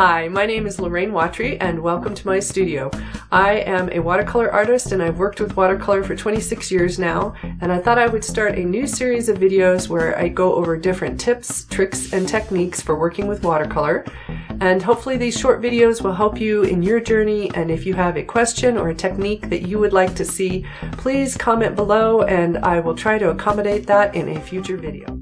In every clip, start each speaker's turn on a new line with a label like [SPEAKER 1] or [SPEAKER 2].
[SPEAKER 1] Hi, my name is Lorraine Watry and welcome to my studio. I am a watercolor artist and I've worked with watercolor for 26 years now, and I thought I would start a new series of videos where I go over different tips, tricks, and techniques for working with watercolor. And hopefully these short videos will help you in your journey, and if you have a question or a technique that you would like to see, please comment below and I will try to accommodate that in a future video.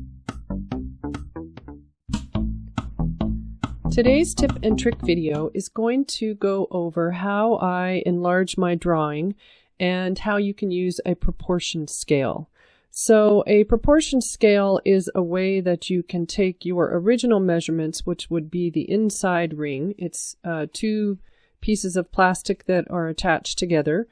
[SPEAKER 1] Today's tip and trick video is going to go over how I enlarge my drawing and how you can use a proportion scale. So a proportion scale is a way that you can take your original measurements, which would be the inside ring. It's two pieces of plastic that are attached together,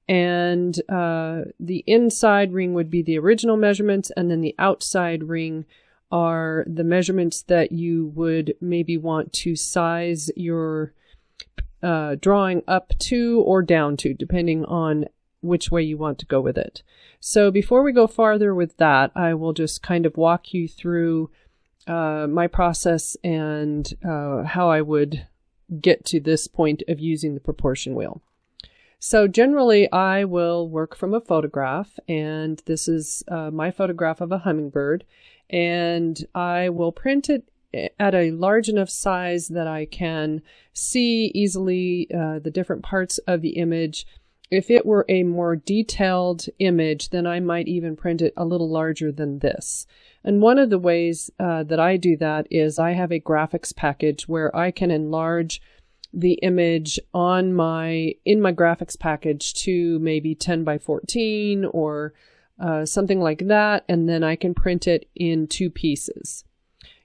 [SPEAKER 1] and the inside ring would be the original measurements, and then the outside ring are the measurements that you would maybe want to size your drawing up to or down to, depending on which way you want to go with it. So before we go farther with that, I will just kind of walk you through my process and how I would get to this point of using the proportion wheel. So generally I will work from a photograph, and this is my photograph of a hummingbird, and I will print it at a large enough size that I can see easily the different parts of the image. If it were a more detailed image, then I might even print it a little larger than this. And one of the ways that I do that is I have a graphics package where I can enlarge the image in my graphics package to maybe 10 by 14 or something like that, and then I can print it in two pieces.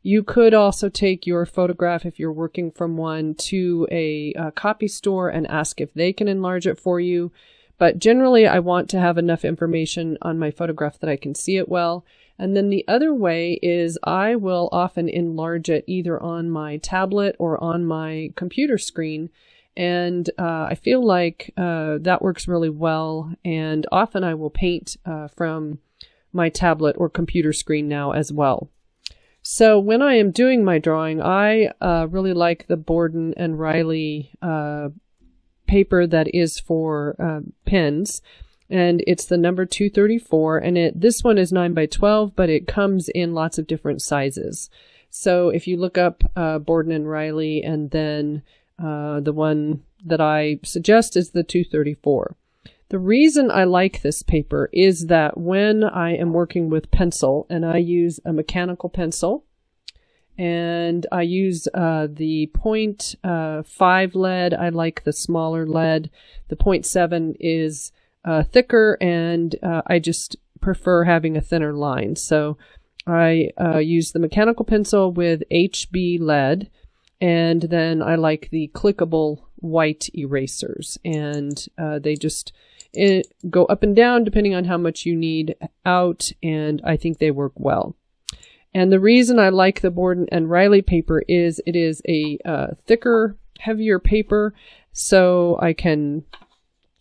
[SPEAKER 1] You could also take your photograph, if you're working from one, to a copy store and ask if they can enlarge it for you. But generally I want to have enough information on my photograph that I can see it well. And then the other way is I will often enlarge it either on my tablet or on my computer screen. And I feel like that works really well, and often I will paint from my tablet or computer screen now as well. So when I am doing my drawing, I really like the Borden and Riley paper that is for pens, and it's the number 234, and this one is 9 by 12, but it comes in lots of different sizes. So if you look up Borden and Riley, and then the one that I suggest is the 234. The reason I like this paper is that when I am working with pencil, and I use a mechanical pencil, and I use the 0.5 lead. I like the smaller lead. The 0.7 is thicker, and I just prefer having a thinner line. So I use the mechanical pencil with HB lead. And then I like the clickable white erasers, and they just go up and down depending on how much you need out, and I think they work well. And the reason I like the Borden and Riley paper is it is a thicker, heavier paper, so I can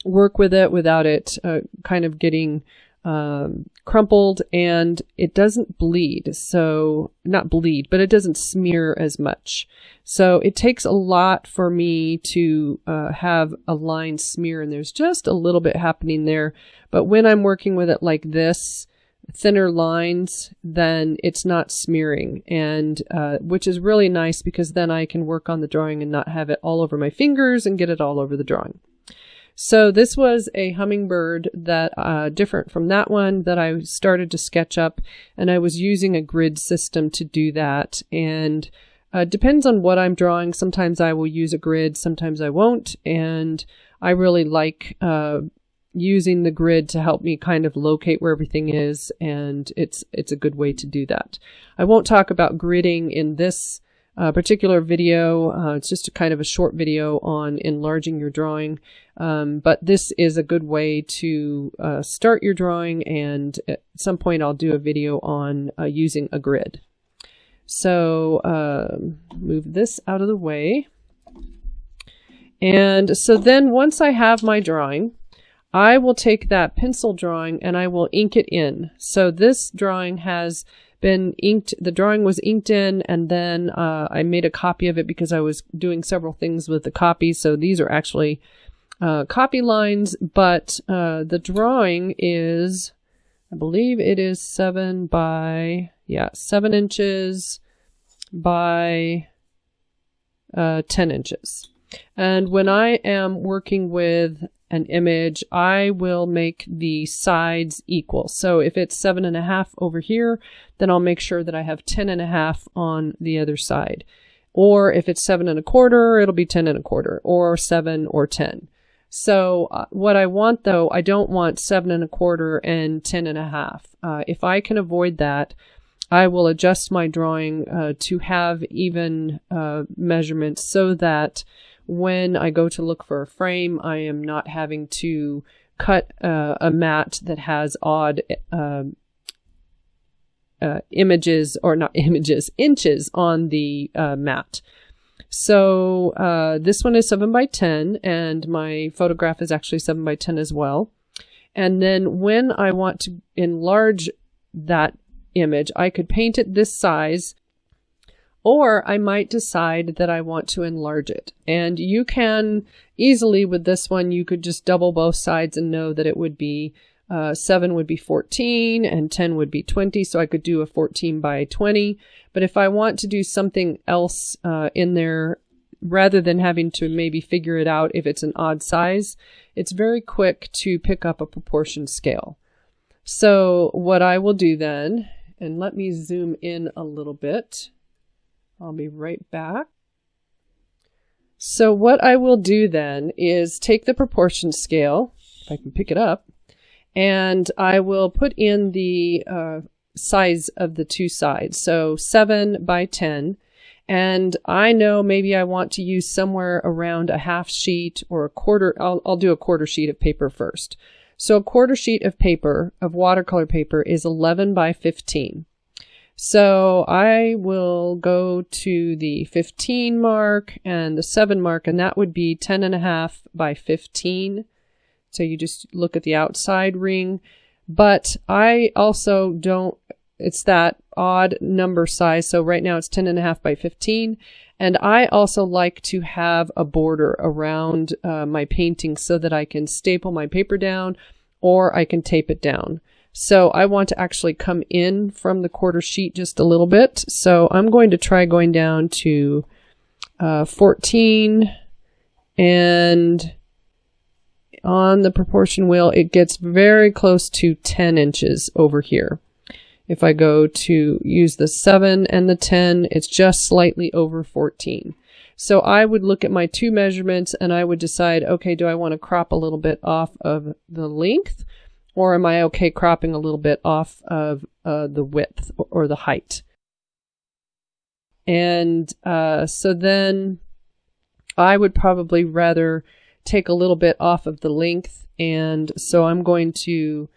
[SPEAKER 1] work with it without it kind of getting crumpled, and it doesn't bleed. So not bleed, but it doesn't smear as much. So it takes a lot for me to have a line smear, and there's just a little bit happening there. But when I'm working with it like this, thinner lines, then it's not smearing, and which is really nice, because then I can work on the drawing and not have it all over my fingers and get it all over the drawing. So this was a hummingbird that different from that one that I started to sketch up, and I was using a grid system to do that. And depends on what I'm drawing. Sometimes I will use a grid, sometimes I won't, and I really like using the grid to help me kind of locate where everything is, and it's a good way to do that. I won't talk about gridding in this particular video. It's just a kind of a short video on enlarging your drawing, but this is a good way to start your drawing, and at some point I'll do a video on using a grid. So move this out of the way, and so then once I have my drawing, I will take that pencil drawing and I will ink it in. So this drawing has been inked. The drawing was inked in, and then I made a copy of it because I was doing several things with the copy. So these are actually copy lines, but the drawing is, I believe it is 7 inches by 10 inches. And when I am working with an image, I will make the sides equal. So if it's 7.5 over here, then I'll make sure that I have 10.5 on the other side. Or if it's 7.25, it'll be 10.25, or 7 or 10. So what I want, though, I don't want 7.25 and 10.5. If I can avoid that, I will adjust my drawing to have even measurements so that when I go to look for a frame, I am not having to cut a mat that has odd inches on the mat. So this one is 7 by 10, and my photograph is actually 7 by 10 as well. And then when I want to enlarge that image, I could paint it this size, or I might decide that I want to enlarge it. And you can easily, with this one, you could just double both sides and know that it would be 7 would be 14 and 10 would be 20. So I could do a 14 by 20. But if I want to do something else in there, rather than having to maybe figure it out if it's an odd size, it's very quick to pick up a proportion scale. So what I will do then, and let me zoom in a little bit. I'll be right back. So what I will do then is take the proportion scale, if I can pick it up, and I will put in the size of the two sides. So 7 by 10. And I know maybe I want to use somewhere around a half sheet or a quarter. I'll do a quarter sheet of paper first. So a quarter sheet of paper, of watercolor paper, is 11 by 15. So I will go to the 15 mark and the 7 mark, and that would be 10.5 by 15. So you just look at the outside ring. But I also don't, it's that odd number size. So right now it's 10.5 by 15. And I also like to have a border around my painting so that I can staple my paper down or I can tape it down. So I want to actually come in from the quarter sheet just a little bit. So I'm going to try going down to 14, and on the proportion wheel, it gets very close to 10 inches over here. If I go to use the 7 and the 10, it's just slightly over 14. So I would look at my two measurements and I would decide, okay, do I want to crop a little bit off of the length? Or am I okay cropping a little bit off of the width or the height? And so then I would probably rather take a little bit off of the length. And so I'm going to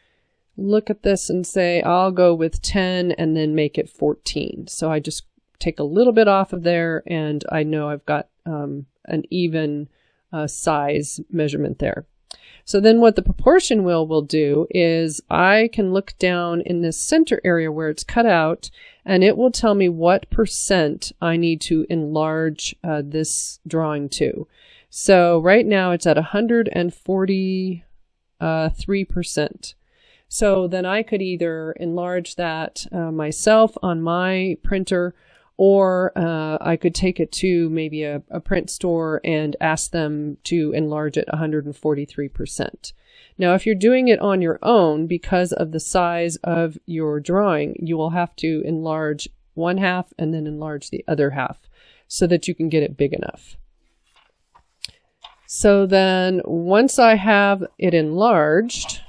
[SPEAKER 1] look at this and say, I'll go with 10 and then make it 14. So I just take a little bit off of there and I know I've got an even size measurement there. So then what the proportion wheel will do is I can look down in this center area where it's cut out, and it will tell me what percent I need to enlarge this drawing to. So right now it's at 143%. So then I could either enlarge that myself on my printer, or I could take it to maybe a print store and ask them to enlarge it 143%. Now, if you're doing it on your own, because of the size of your drawing, you will have to enlarge one half and then enlarge the other half so that you can get it big enough. So then once I have it enlarged,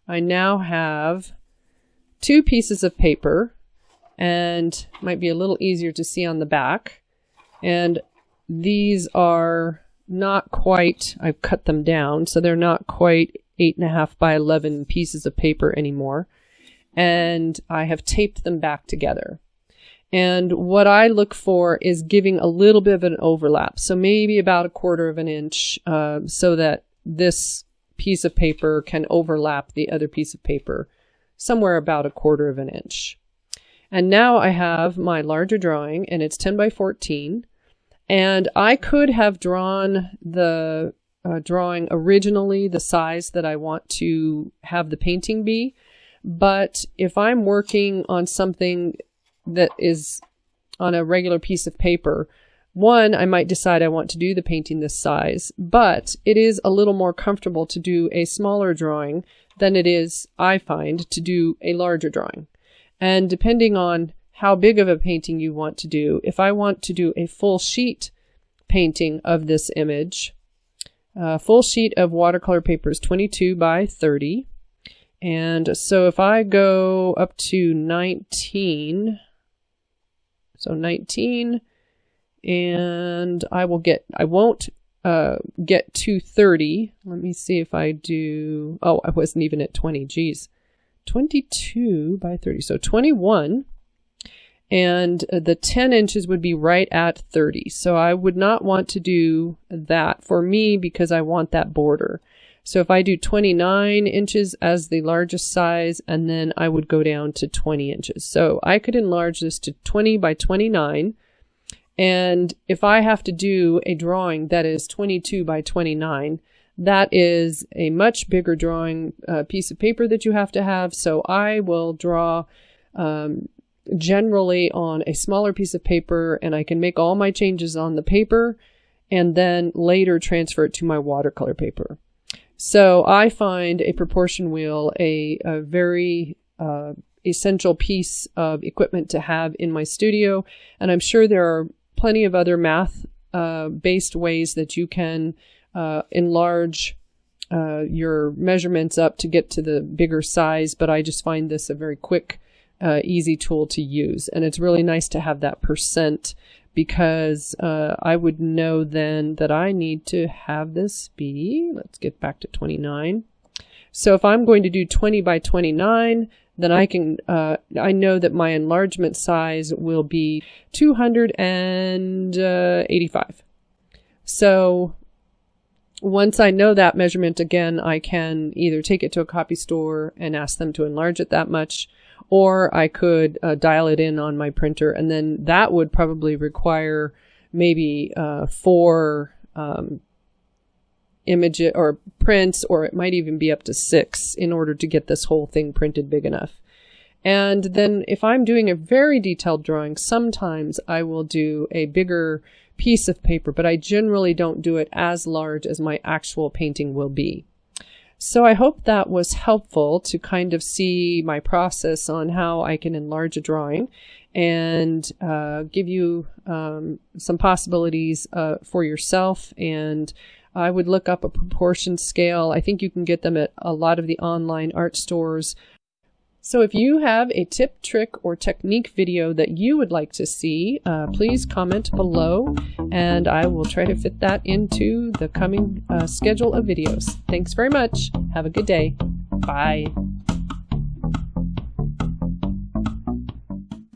[SPEAKER 1] I now have two pieces of paper, and might be a little easier to see on the back. And these are not quite, I've cut them down, so they're not quite 8.5 by 11 pieces of paper anymore. And I have taped them back together. And what I look for is giving a little bit of an overlap. So maybe about 1/4 inch, so that this piece of paper can overlap the other piece of paper somewhere about 1/4 inch. And now I have my larger drawing, and it's 10 by 14. And I could have drawn the drawing originally the size that I want to have the painting be. But if I'm working on something that is on a regular piece of paper, one, I might decide I want to do the painting this size, but it is a little more comfortable to do a smaller drawing than it is, I find, to do a larger drawing. And depending on how big of a painting you want to do, if I want to do a full sheet painting of this image, full sheet of watercolor paper is 22 by 30. And so if I go up to 19, so 19, and I won't get to 30. Let me see if I do, oh, I wasn't even at 20, geez. 22 by 30, so 21. And the 10 inches would be right at 30. So I would not want to do that for me because I want that border. So if I do 29 inches as the largest size, and then I would go down to 20 inches. So I could enlarge this to 20 by 29. And if I have to do a drawing that is 22 by 29, that is a much bigger drawing piece of paper that you have to have. So I will draw generally on a smaller piece of paper, and I can make all my changes on the paper and then later transfer it to my watercolor paper. So I find a proportion wheel a very essential piece of equipment to have in my studio. And I'm sure there are plenty of other math-based ways that you can enlarge your measurements up to get to the bigger size. But I just find this a very quick, easy tool to use. And it's really nice to have that percent, because I would know then that I need to have this be, let's get back to 29. So if I'm going to do 20 by 29, then I can, I know that my enlargement size will be 285. So once I know that measurement, again, I can either take it to a copy store and ask them to enlarge it that much, or I could dial it in on my printer, and then that would probably require maybe 4 images or prints, or it might even be up to 6 in order to get this whole thing printed big enough. And then if I'm doing a very detailed drawing, sometimes I will do a bigger piece of paper, but I generally don't do it as large as my actual painting will be. So I hope that was helpful to kind of see my process on how I can enlarge a drawing and give you some possibilities for yourself. And I would look up a proportion scale. I think you can get them at a lot of the online art stores. So if you have a tip, trick, or technique video that you would like to see, please comment below, and I will try to fit that into the coming schedule of videos. Thanks very much. Have a good day. Bye.